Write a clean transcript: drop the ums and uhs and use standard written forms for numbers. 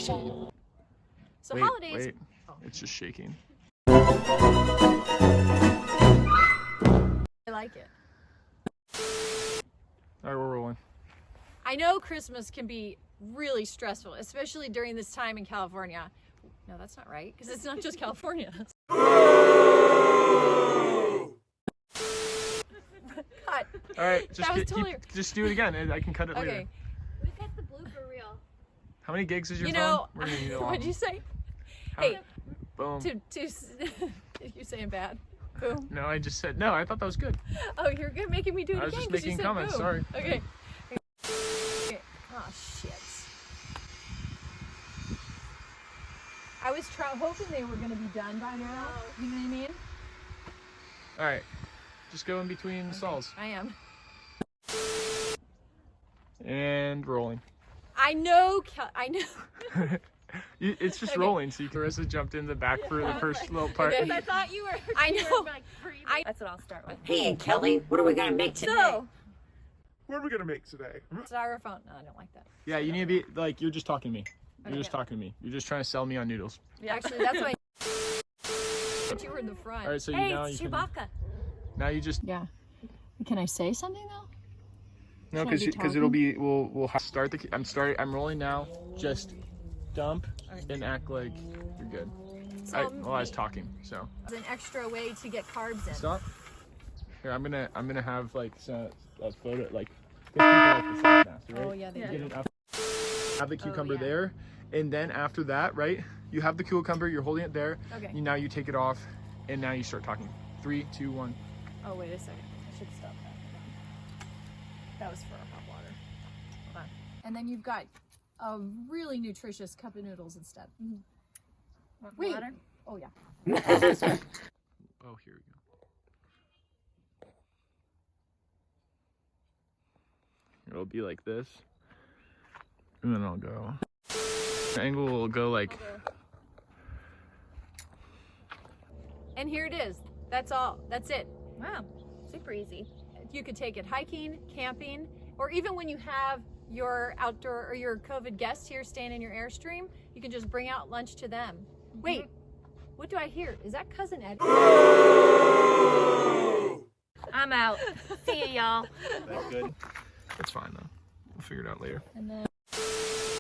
So wait, holidays. Wait. It's just shaking. I like it. All right, we're rolling. I know Christmas can be really stressful, especially during this time in California. No, that's not right, because it's not just California. Cut. All right, just do it again. I can cut it later. Okay. We cut the blooper reel. How many gigs is your You phone? know, We're gonna need it all. what'd you say? How- Hey, Boom. you're saying bad. Boom. No, I just said no. I thought that was good. Oh, you're good making me do it I was again just 'cause you making said comments, boom. sorry. Okay. Oh, shit. I was hoping they were going to be done by now. You know what I mean? All right, just go in between stalls I am. and rolling. I know. It's just Okay. rolling. So Larissa jumped in the back for the first little part. Okay. I thought you were. I you know. were, like, breathing. That's what I'll start with. Hey, Kelly, what are we gonna make today? So, What are we gonna make today? styrofoam. No, I don't like that. Yeah, you need to be like you're just talking to me. You're Okay. just talking to me. You're just trying to sell me on noodles. Actually, that's why. But you were in the front. All right, so Hey, now it's you can. Chewbacca. Now you just Yeah. Can I say something though? no, Should I be because it'll be we'll start the. I'm rolling now. Just dump and act like you're good. So, I was talking, so it's an extra way to get carbs in. stop. Here, I'm gonna have like a photo like. People like the salad master, right? Oh yeah, they You do. get it up, have the cucumber yeah. there, and then after that, right? You have the cucumber. You're holding it there. Okay. Now you take it off, and now you start talking. 3, 2, 1. Oh, wait a second. I should stop that. That was for hot water. Hold on. And then you've got a really nutritious cup of noodles instead. Want Wait. water? Oh, yeah. Oh, here we go. It'll be like this, and then I'll go. The angle will go like. And here it is. That's all. That's it. Wow, super easy. You could take it hiking, camping, or even when you have your outdoor or your COVID guests here staying in your Airstream, you can just bring out lunch to them. Wait, what do I hear? Is that Cousin Eddie? I'm out. See ya, y'all. That good? It's fine though. We'll figure it out later. And then